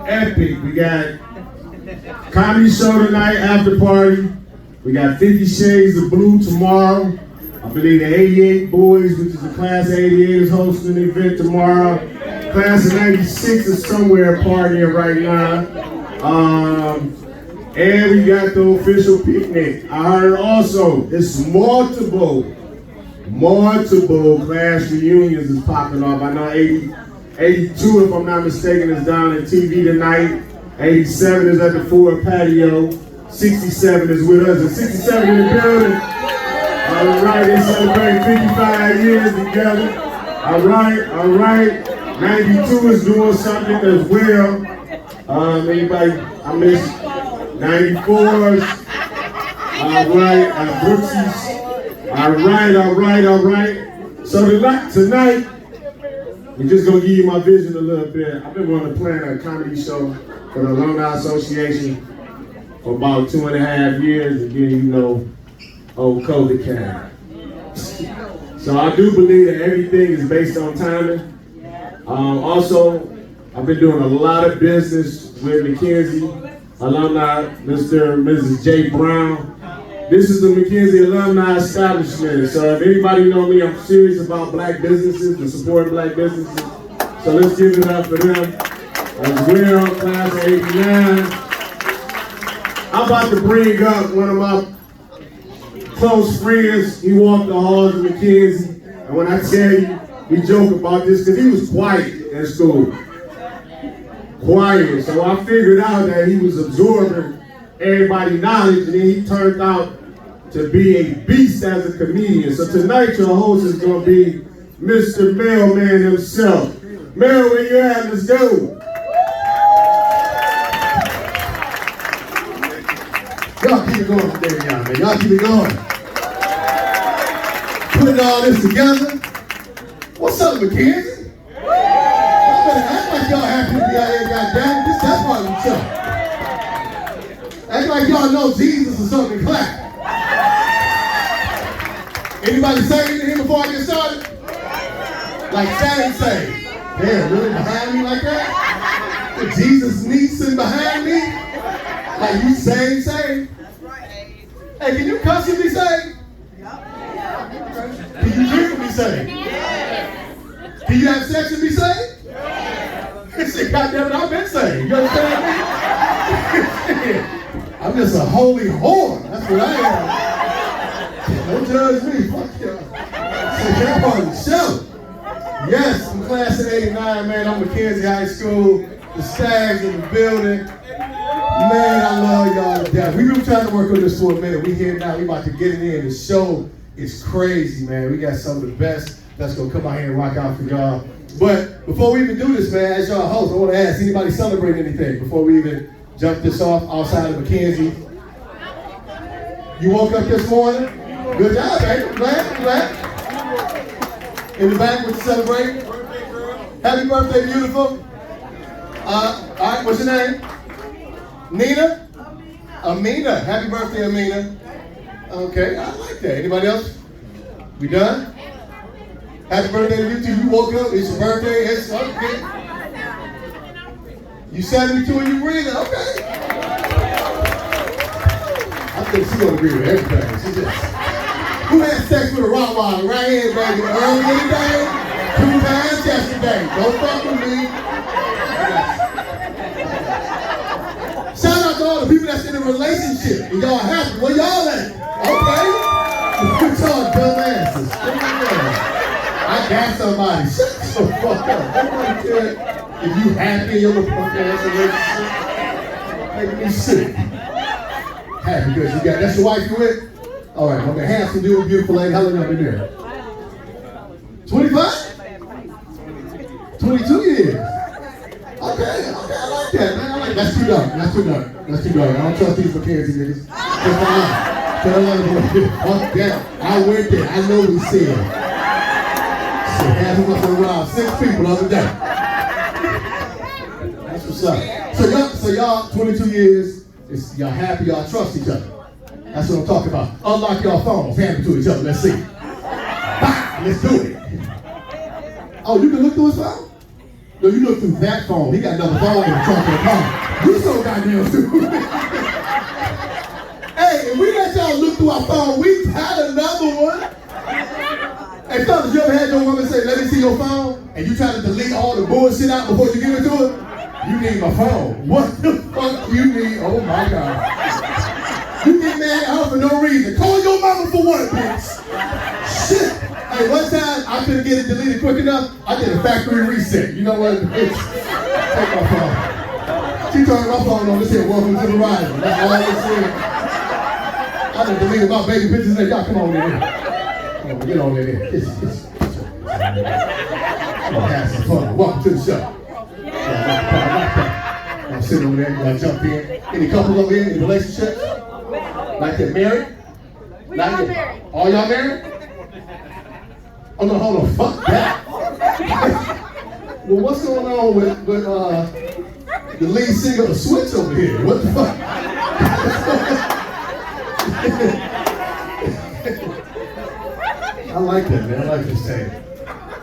Epic. We got comedy show tonight, after party. We got 50 Shades of Blue tomorrow. I believe the 88 Boys, which is the class of 88, is hosting an event tomorrow. Class of 96 is somewhere partying right now. And we got the official picnic. I heard also it's multiple class reunions is popping off. I know 82, if I'm not mistaken, is down at TV tonight. 87 is at the Ford patio. 67 is with us. And 67 in the building. All right, they celebrate 55 years together. All right. 92 is doing something as well. Anybody, I miss 94s. All right, Brooksies. All right. So tonight, we're just gonna give you my vision a little bit. I've been wanting to plan a comedy show for the Alumni Association for about 2.5 years, and then old COVID came. So I do believe that everything is based on timing. Also, I've been doing a lot of business with McKinsey alumni, Mr. and Mrs. J. Brown. This is the McKinsey Alumni Establishment. So if anybody know me, I'm serious about black businesses and supporting black businesses. So let's give it up for them as well, class of 89. I'm about to bring up one of my close friends. He walked the halls of McKinsey. And when I tell you, we joke about this because he was quiet at school. Quiet. So I figured out that he was absorbing everybody's knowledge, and then he turned out to be a beast as a comedian. So tonight your host is going to be Mr. Mailman himself. Mail, where you at? Let's go. Y'all keep it going up there, y'all, man. Y'all keep it going. Putting all this together. What's up, McKinsey? Y'all better act like y'all happy to be out here, goddamn. This that's part of the show. Act like y'all know Jesus or something. Clap. Anybody say anything before I get started? Like say. Damn, really behind me like that? With Jesus sneezing behind me? Like you say. Hey, can you cuss and be saved? Can you drink and be saved? Can you have sex and be saved? He said, goddammit, I've been saved. You understand me? I'm just a holy whore. That's what I am. Don't judge me. Fuck y'all. So y'all part of the show. Yes, I'm class of 89, man. I'm McKinsey High School. The Stags in the building. Man, I love y'all to death. We've been trying to work on this for a minute. We here now. We about to get it in. The show is crazy, man. We got some of the best that's going to come out here and rock out for y'all. But before we even do this, man, as y'all host, I want to ask anybody celebrate anything before we even jump this off outside of McKinsey. You woke up this morning? Good job, baby. I'm glad. In the back, what you celebrate? Happy birthday, beautiful. All right, what's your name? Nina? Amina. Happy birthday, Amina. Okay, I like that. Anybody else? We done? Happy birthday to you too. You woke up, it's your birthday, it's okay. You 72 and you breathing, okay. I think she's gonna agree with everything. She just, who had sex with a Rottweiler right here, baby? Early in the day, 2 times yesterday. Don't fuck with me. Shout out to all the people that's in a relationship and y'all happy. Where y'all at? Okay. Good talk, dumbasses. I got somebody. Shut the fuck up. Everybody care if you happy in your little punk ass relationship. Making me sick. Happy good. You got that's your wife you with? All right. Okay. Handsome dude, beautiful lady. How long you been there? 25? 22 years. Okay, I like that, man. I like that. That's too dark. I don't trust these McKinsey niggas. Fuck that. I went there. I know what he said. So half of us around 6 people the other day. That's what's up. So y'all 22 years, y'all happy, y'all trust each other. That's what I'm talking about. Unlock y'all phones, hand them to each other. Let's see. Bah, let's do it. Oh, you can look through his phone? No, you look through that phone. He got another phone in the trunk of the car. You so goddamn stupid. Hey, if we let y'all look through our phone, we had another one. Hey, fellas, you ever had your woman say, let me see your phone? And you try to delete all the bullshit out before you give it to her? You need my phone. What the fuck you need? Oh my God. You get mad at her for no reason. Call your mama for what, bitch? Shit. Hey, one time I couldn't get it deleted quick enough. I did a factory reset. You know what? Bitch, take my phone. She turned my phone on. This here, welcome to the ride. That's all I said. I done deleted my baby pictures and y'all come on in here. Come on, get on in here. I'm gonna have some fun. Welcome to the show. I'm sitting over there, I jump in. Any couples over here, any relationships? Like they're married? We all married. All y'all married? Oh no, hold on, fuck that. Well, what's going on with the lead singer of Switch over here? What the fuck? I like that, man. I like this thing.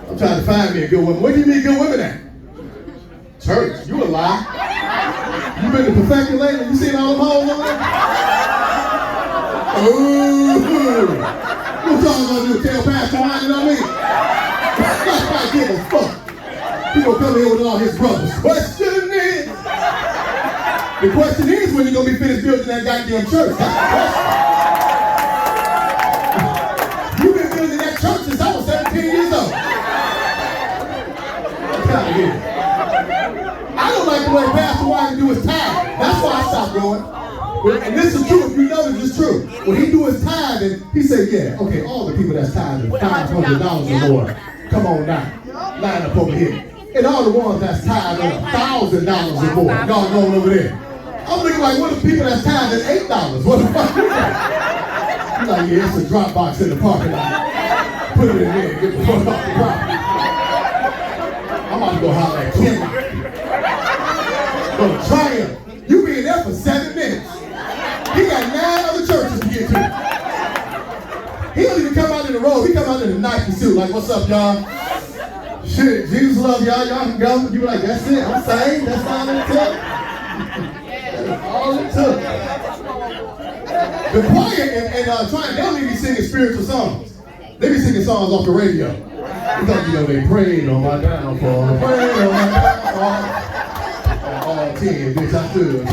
I'm trying to find me a good woman. Where do you meet good women at? Church. You a lie. You been to Perfected lately? You seen all them hoes over there? Ooh. What y'all gonna do? Tell Pastor Ryan on me? I give a fuck. He gonna come here with all his brothers. The question is when you gonna be finished building that goddamn church. That's the question. You've been building that church since I was 17 years old. Get out of here. I don't like the way Pastor Ryan do his time. That's why I stopped going. And this is true, if you know this is true. When he do his tithing, he said, yeah, okay, all the people that's tithing $500 or more, come on now, line up over here. And all the ones that's tithing $1,000 or more, y'all going over there. I'm thinking like, what if people that's tithing $8? What the fuck is that? He's like, yeah, it's a drop box in the parking lot. Put it in there, get the fuck off the property. I'm about to go holler at Kim. Go to Triumph. You been there for 7 minutes. He got 9 other churches to get to. He don't even come out in the road. He come out in a Nike suit. Like, what's up, y'all? Shit, Jesus love y'all. Y'all can go. You be like, that's it. I'm saved. That's all it took. That's all it took. The choir and Triumph, they don't even be singing spiritual songs. They be singing songs off the radio. Because, you know, they prayed on my downfall. Prayed on my downfall. All 10, bitch, I stood.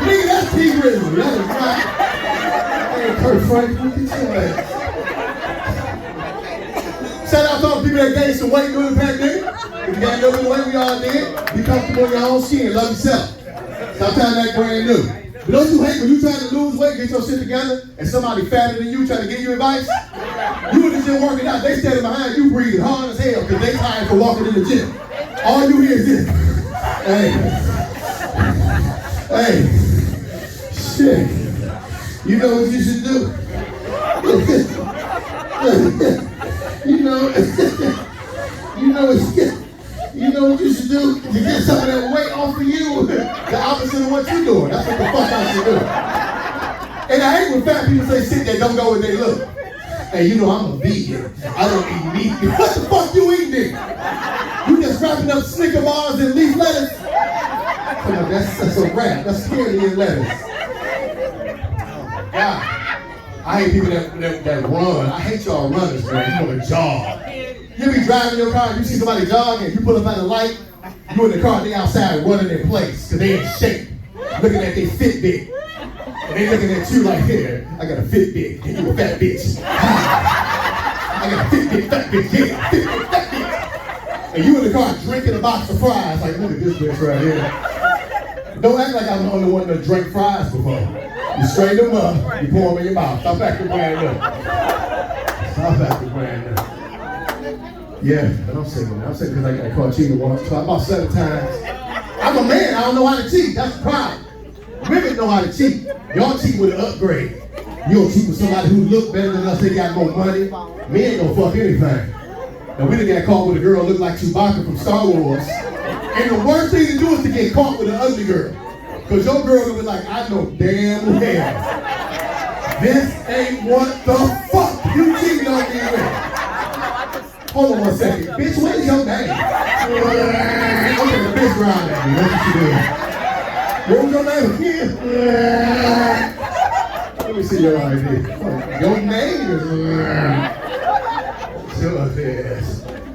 Nigga, that's T-Grizzly. That is not. Hey, Kurt Franklin, get your ass. Shout out to all the people that gained some weight during the pandemic. If you got no weight, we all did. Be comfortable in your own skin. Love yourself. Stop trying to act brand new. But don't you hate when you trying to lose weight, get your shit together, and somebody fatter than you trying to give you advice? You in the gym working out, they standing behind you breathing hard as hell because they tired for walking in the gym. All you hear is this. Hey, shit. You know what you should do? you know what you should do to get some of that weight off of you? The opposite of what you're doing. That's what the fuck I should do. And I hate when fat people say shit that don't go with their look. Hey, you know I'm a vegan. I don't eat meat. What the fuck you eating? You just wrapping up Snicker bars and leaf lettuce? Come on, that's a wrap. That's candy and lettuce. Oh my God. I hate people that run. I hate y'all runners, man. You want to jog. You be driving your car, you see somebody jogging, you pull up at the light, you in the car, they outside running in place, because they in shape, looking at their Fitbit. And they looking at you like, here, I got a Fitbit, and you a fat bitch. I got a Fitbit, fat bitch, yeah, Fitbit, fat bitch. And you in the car drinking a box of fries, like, look at this bitch right here. Don't act like I'm the only one that drank fries before. You straighten them up, you pour them in your mouth. Stop acting brand new. Stop acting brand new. Yeah, but I'm single now. I'm single because I got caught cheating once, about 7 times. I'm a man, I don't know how to cheat. That's the problem. Women know how to cheat. Y'all cheat with an upgrade. You don't cheat with somebody who look better than us, they got more money. Men don't fuck anything. Now we done got caught with a girl who looked like Chewbacca from Star Wars. And the worst thing to do is to get caught with an ugly girl. Because your girl will be like, I know damn well. This ain't what the fuck you cheating on me with. Hold on 1 second. Bitch, where's your name? Okay, the bitch grind at me. That's what you doing. What was your name again? Let me see your ID. Your name is... Yes.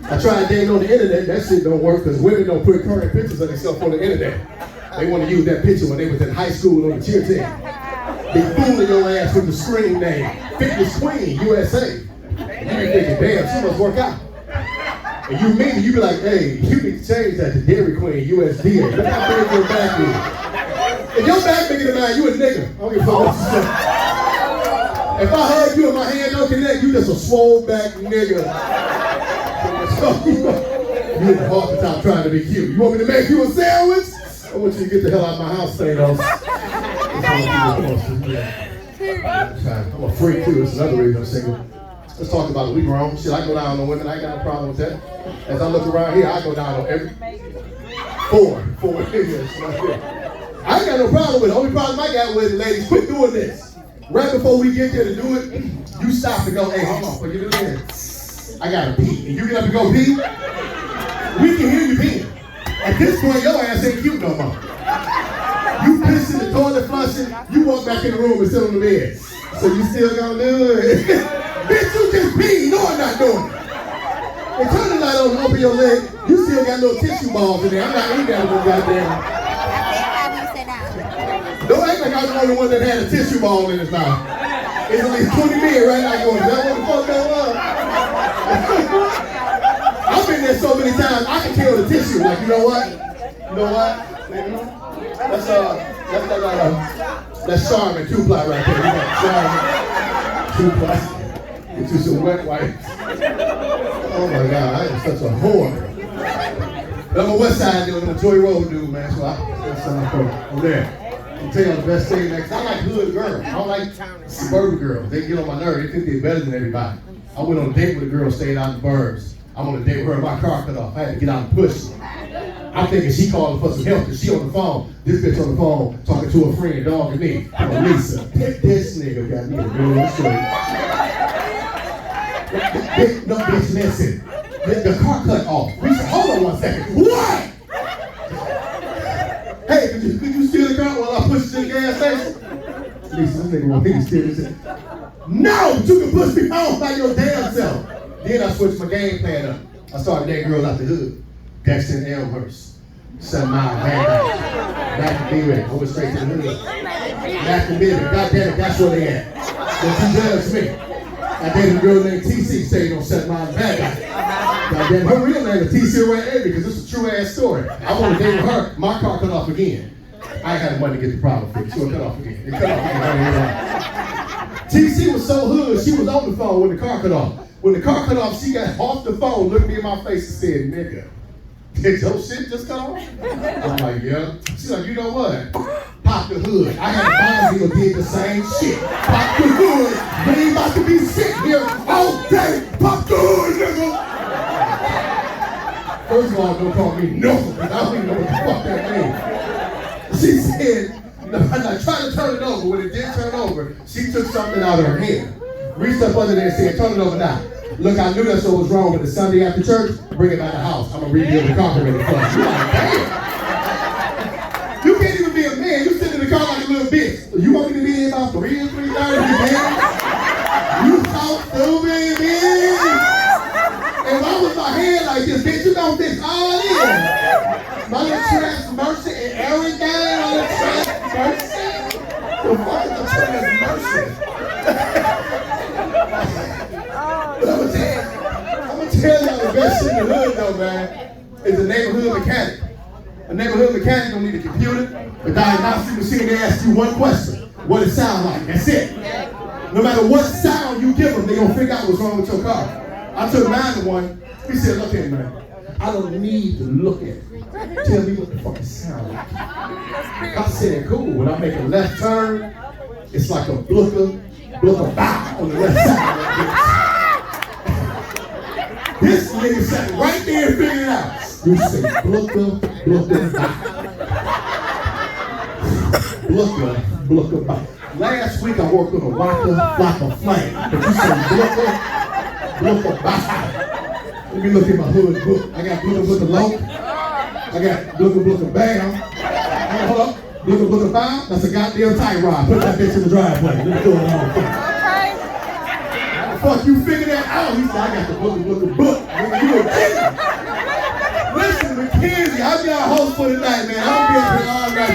I tried dating on the internet. That shit don't work because women don't put current pictures of themselves on the internet. They want to use that picture when they was in high school on the cheer team. They fooling your ass with the screen name, Fitness Queen, USA. And you be thinking, damn, she must work out. And you mean it, you be like, hey, you need to change that to Dairy Queen, USDA. Look how big your back is. If your back bigger than mine, you a nigga. I don't give a fuck what you say. If I hug you and my hand don't connect, you just a swole back nigga. You in the half the time trying to be cute. You want me to make you a sandwich? I want you to get the hell out of my house, Thanos. I'm a freak too, that's another reason I'm single. Let's talk about it. We grown. Shit, I go down on women. I ain't got no problem with that. As I look around here, I go down on every four niggas. I ain't got no problem with it. The only problem I got with it, ladies, quit doing this. Right before we get there to do it, you stop and go, hey, hold on, before you do this, I gotta pee. And you get up and go pee, we can hear you peeing. At this point, your ass ain't cute no more. You piss in the toilet flushing, you walk back in the room and sit on the bed. So you still gonna do it? Bitch, you just pee. No, I'm not doing it. And turn the light on and open your leg. You still got little tissue balls in there. I'm not eating that little goddamn. Don't act like I'm the only one that had a tissue ball in his mouth. It's at least 20 men right now going, is that what the fuck that was? I've been there so many times, I can tell the tissue. Like, you know what? That's Charmin 2-ply right there. You got Charmin 2-ply. Get you some wet wipes. Oh my God, I am such a whore. But I'm a West Side dude, I'm a Joy Road dude, man. So I'm there. I'll tell you the best thing next. I like hood girls. I don't like suburban girls. They get on my nerves. They think they're better than everybody. I went on a date with a girl staying out in the burbs. I'm on a date with her, my car cut off. I had to get out and push. I'm thinking she calling for some help because she on the phone. This bitch on the phone talking to her friend, dog, and me. I'm like, Lisa, this nigga got me a real straight. No, bitch, listen. The car cut off. Lisa, hold on 1 second. What? Hey, could you steal the car while I push it to the gas station? Lisa, this nigga want me to steal this shit. No, but you can push me home by your damn self. Then I switched my game plan up. I started dating girls out the hood. Dexter and Elmhurst. 7 Mile, Back and Beaver. I went straight to the hood. Back and Beaver. God damn it, that's where they at. Don't you judge me. I dated a girl named TC staying on 7 Mile, Bad Guy. God damn, her real name is TC Ray Avery because it's a true ass story. I want to date with her. My car cut off again. I ain't had the money to get the problem fixed. She was cut off again. It cut off again. TC was so hood, she was on the phone when the car cut off. When the car cut off, she got off the phone, looked me in my face and said, nigga, did your shit just cut off? I'm like, yeah. She's like, you know what? Pop the hood. I had a Bonneville did the same shit. Pop the hood. We ain't about to be sitting here all day. Pop the hood, nigga. First of all, don't call me no, because I don't even know what the fuck that means. She said, I tried to turn it over. When it did turn over, she took something out of her hand. Reached up under there and said, turn it over now. Look, I knew that's what was wrong with the Sunday after church. Bring it by the house. I'm going to rebuild the concrete in the front. You're like, damn. You can't even be a man. You sit in the car like a little bitch. You want me to be here about 3 or 3:30? You talk stupid, bitch. If I was my head like this, bitch, you know this all in. My little trans mercy and everything. My little trans mercy. The fuck is the trans mercy? But I'm gonna tell y'all the best shit in the hood though, man, is a neighborhood mechanic. A neighborhood mechanic don't need a computer, a diagnostic machine. They ask you one question: what it sound like? That's it. No matter what sound you give them, they gonna figure out what's wrong with your car. I took mine to one. He said, "Look at me, man. I don't need to look at it. Tell me what the fuck it sound like." I said, "Cool." When I make a left turn, it's like a blooker bow on the left side. This nigga sat right there and figured it out. You say blooker bow. Last week I worked on a Waka Flame, but you say blooker bow. Let me look at my hood book. I got Blooka Blooka Low. I got Blooka Blooka Bam. Hold up. Blooka Blooka Bow. That's a goddamn tight rod. Put that bitch in the driveway. Let me throw it on. How the fuck you figure that out? He said, I got the Blooka Blooka book. Nigga, you a kid. Listen, Mackenzie, I'm your host for tonight, man. I'm gonna be up here all night.